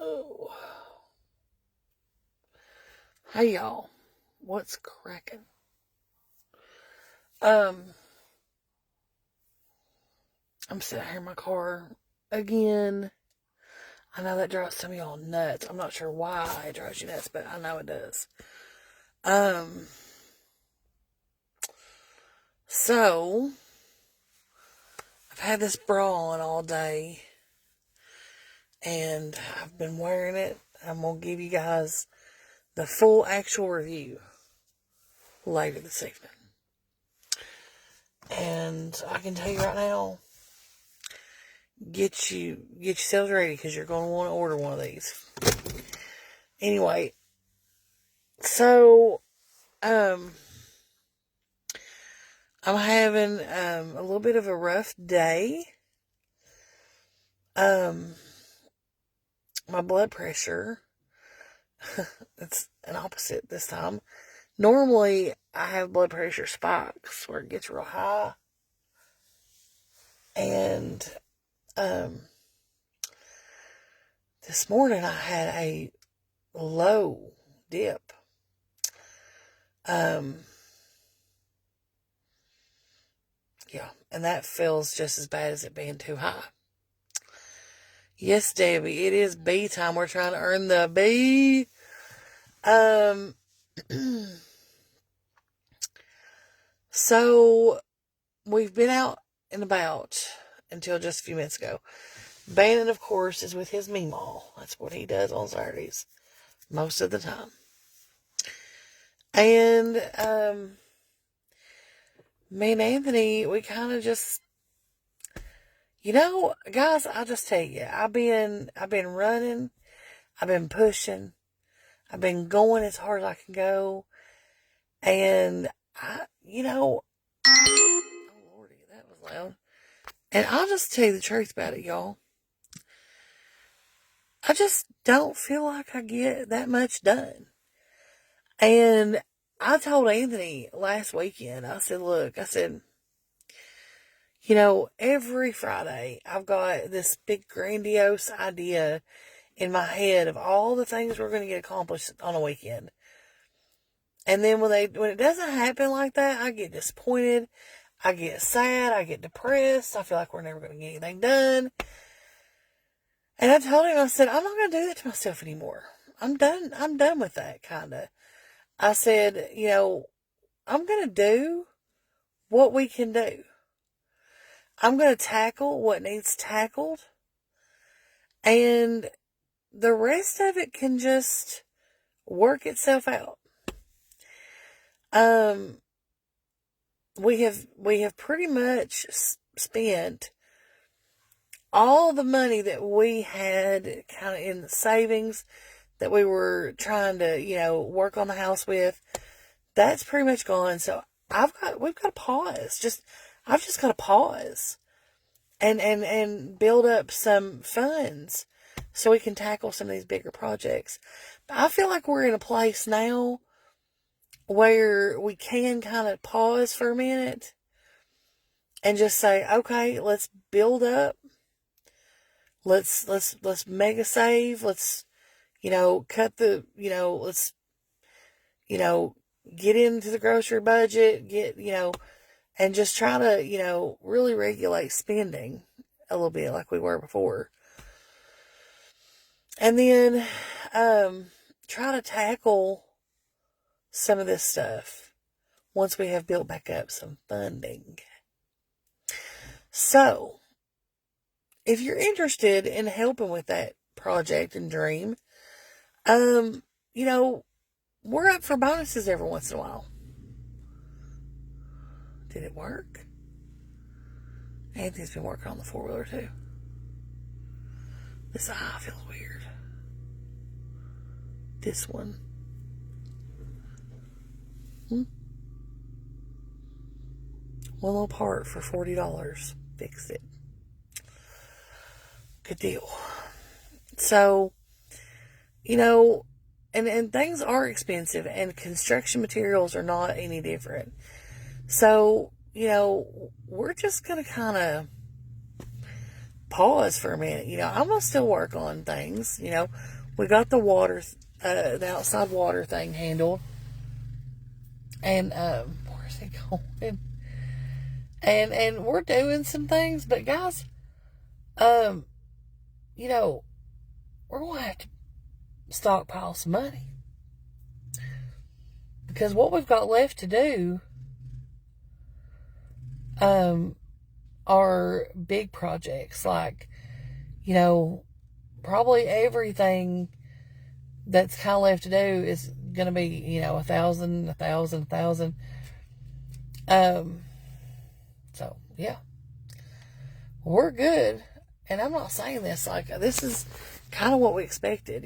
Oh, hey y'all, what's cracking? Um, I'm sitting here in my car again. I know that drives some of y'all nuts. I'm not sure why it drives you nuts, but I know it does. Um, so I've had this bra on all day, and I've been wearing it. I'm gonna give you guys the full actual review later this evening. And I can tell you right now, get yourselves ready because you're going to want to order one of these. Anyway, so um, I'm having a little bit of a rough day. Um, my blood pressure, it's an opposite this time. Normally, I have blood pressure spikes where it gets real high, and um, this morning I had a low dip. Um, yeah, and that feels just as bad as it being too high. Yes, Debbie, it is B time. We're trying to earn the B. So we've been out and about until just a few minutes ago. Bannon, of course, is with his Meemaw. That's what he does on Saturdays most of the time. And me and Anthony, we kind of just, guys, I'll just tell you, I've been running, I've been pushing, I've been going as hard as I can go, and oh Lordy, that was loud. And I'll just tell you the truth about it, y'all. I just don't feel like I get that much done. And I told Anthony last weekend, I said, look, every Friday I've got this big grandiose idea in my head of all the things we're going to get accomplished on a weekend. And then when it doesn't happen like that, I get disappointed. I get sad. I get depressed. I feel like we're never going to get anything done. And I told him, I said, I'm not going to do that to myself anymore. I'm done. I'm done with that, kind of. I said, I'm going to do what we can do. I'm going to tackle what needs tackled. And the rest of it can just work itself out. We have pretty much spent all the money that we had kind of in the savings that we were trying to, work on the house with. That's pretty much gone. So we've got to pause. I've just got to pause and build up some funds so we can tackle some of these bigger projects. But I feel like we're in a place now where we can kind of pause for a minute and just say, okay, let's build up. Let's mega save. Let's, cut the, let's, get into the grocery budget, and just try to, really regulate spending a little bit like we were before. And then, try to tackle some of this stuff once we have built back up some funding. So, if you're interested in helping with that project and dream, we're up for bonuses every once in a while. Did it work? Anthony's been working on the 4-wheeler too. This eye feels weird. This one. One little part for $40. Fixed it. Good deal. So, and things are expensive, and construction materials are not any different. So, we're just going to kind of pause for a minute. I'm going to still work on things. We got the water, the outside water thing handled. And, where's it going? And we're doing some things, but guys, we're going to have to stockpile some money. Because what we've got left to do, are big projects, like, probably everything that's kind of left to do is going to be, $1,000. So, yeah. We're good. And I'm not saying this like, this is kind of what we expected,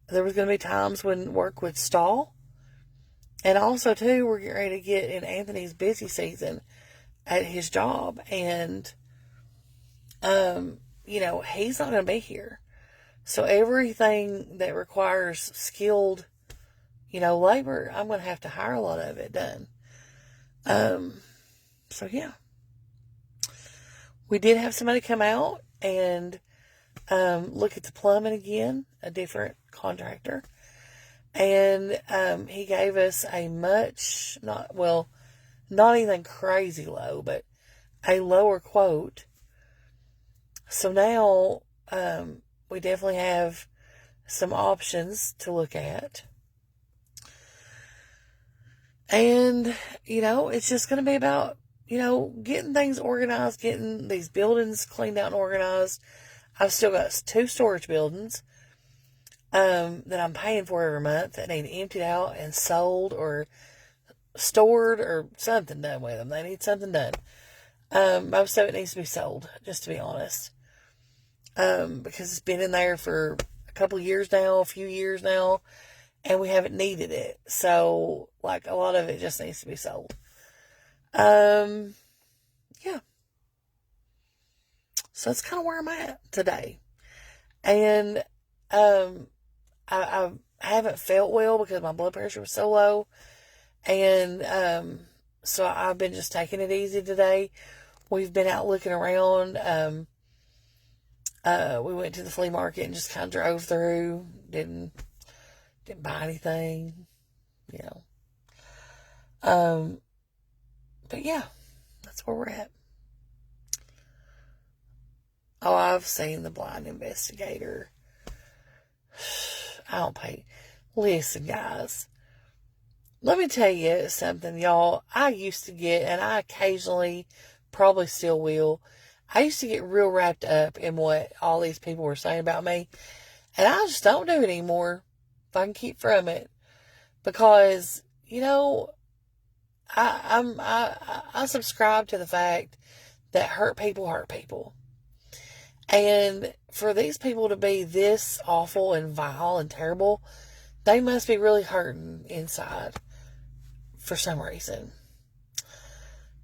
There was going to be times when work would stall. And also, too, we're getting ready to get in Anthony's busy season at his job. And, he's not going to be here. So everything that requires skilled, labor, I'm going to have to hire a lot of it done. So, yeah. We did have somebody come out and look at the plumbing again, a different contractor. And he gave us a not anything crazy low, but a lower quote. So now we definitely have some options to look at. And, it's just going to be about, getting things organized, getting these buildings cleaned out and organized. I've still got 2 storage buildings that I'm paying for every month that need emptied out and sold or stored or something done with them. They need something done. Most of it needs to be sold, just to be honest. Because it's been in there for a few years now, and we haven't needed it. So, like, a lot of it just needs to be sold. Yeah. So that's kind of where I'm at today. And, I haven't felt well because my blood pressure was so low. And, so I've been just taking it easy today. We've been out looking around. We went to the flea market and just kind of drove through. Didn't buy anything, But yeah, that's where we're at. Oh, I've seen The Blind Investigator. I don't pay. Listen, guys. Let me tell you something, y'all. I used to get, and I occasionally probably still will, I used to get real wrapped up in what all these people were saying about me. And I just don't do it anymore. If I can keep from it. Because, I subscribe to the fact that hurt people hurt people. And for these people to be this awful and vile and terrible, they must be really hurting inside for some reason.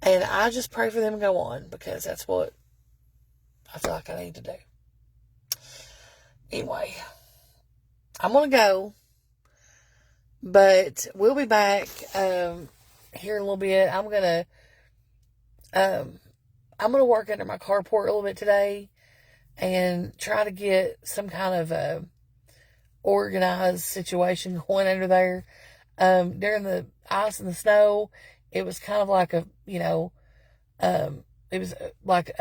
And I just pray for them to go on, because that's what I feel like I need to do. Anyway, I'm going to go. But we'll be back here in a little bit. I'm going to work under my carport a little bit today and try to get some kind of a organized situation going under there. During the ice and the snow, it was kind of like it was like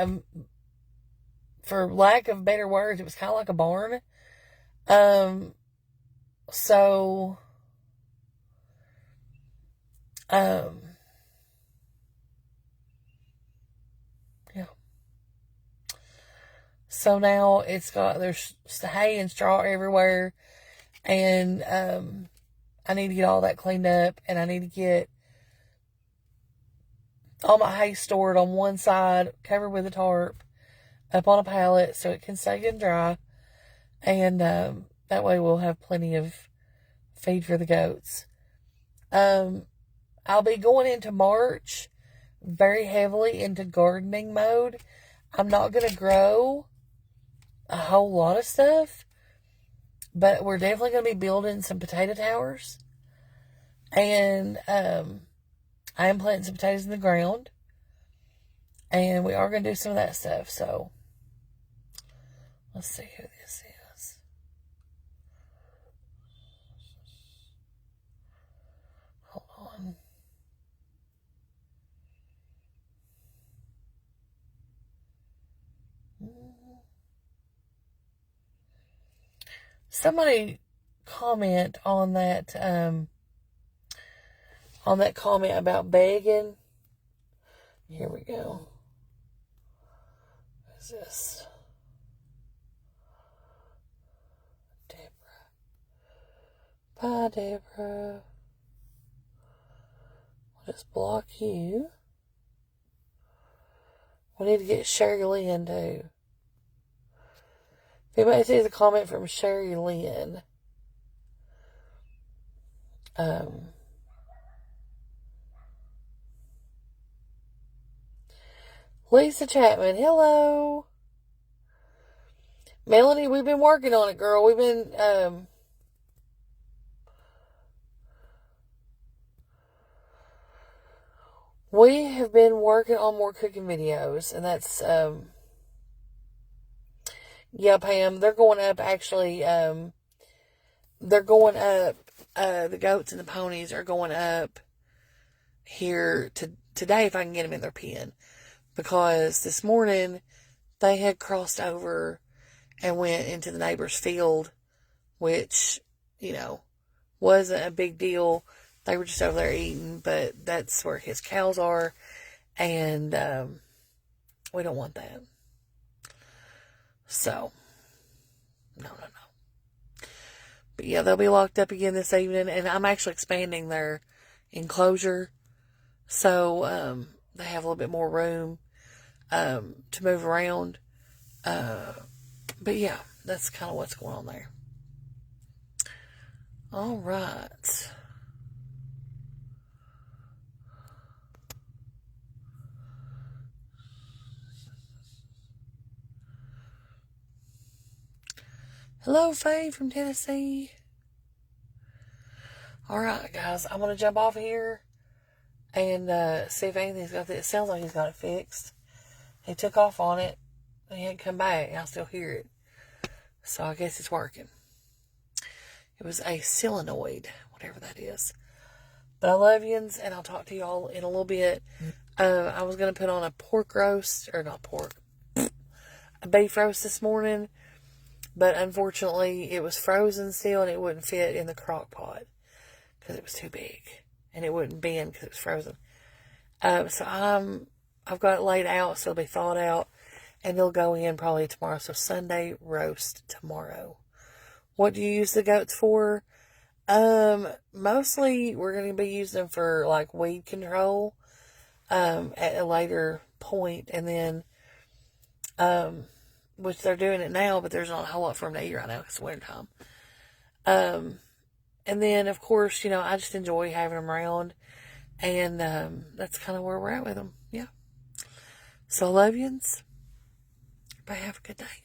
for lack of better words, it was kind of like a barn. So, yeah. So now there's hay and straw everywhere, and I need to get all that cleaned up, and I need to get all my hay stored on one side, covered with a tarp, up on a pallet so it can stay good and dry, and that way we'll have plenty of feed for the goats. I'll be going into March very heavily into gardening mode. I'm not going to grow a whole lot of stuff, but we're definitely going to be building some potato towers. And I am planting some potatoes in the ground. And we are going to do some of that stuff. So, Let's see who this is. Hold on. Somebody comment on that comment about begging. Here we go. What is this? Deborah. Bye, Deborah. We'll just block you. We need to get Sherry Lynn too. If anybody sees a comment from Sherry Lynn, Lisa Chapman, hello. Melanie, we've been working on it, girl. We've been, we have been working on more cooking videos, and that's, yeah, Pam, they're going up, actually, they're going up, the goats and the ponies are going up here today if I can get them in their pen, because this morning they had crossed over and went into the neighbor's field, which, wasn't a big deal. They were just over there eating, but that's where his cows are, and we don't want that. So, no. But yeah, they'll be locked up again this evening, and I'm actually expanding their enclosure, so they have a little bit more room to move around. But yeah, that's kind of what's going on there. All right. Hello, Faye from Tennessee. All right, guys, I'm going to jump off here and see if Anthony's got it. It sounds like he's got it fixed. He took off on it, and he hadn't come back. I still hear it. So I guess it's working. It was a solenoid, whatever that is. But I love yous, and I'll talk to y'all in a little bit. I was going to put on a pork roast, or not pork, a beef roast this morning. But unfortunately, it was frozen still, and it wouldn't fit in the crock pot because it was too big, and it wouldn't bend because it was frozen. So I've got it laid out, so it'll be thawed out, and they'll go in probably tomorrow. So Sunday roast tomorrow. What do you use the goats for? Mostly we're going to be using them for like weed control at a later point, and then which they're doing it now, but there's not a whole lot for them to eat right now because it's wintertime. And then, of course, I just enjoy having them around, and that's kind of where we're at with them. Yeah. So, love yous. Bye. Have a good day.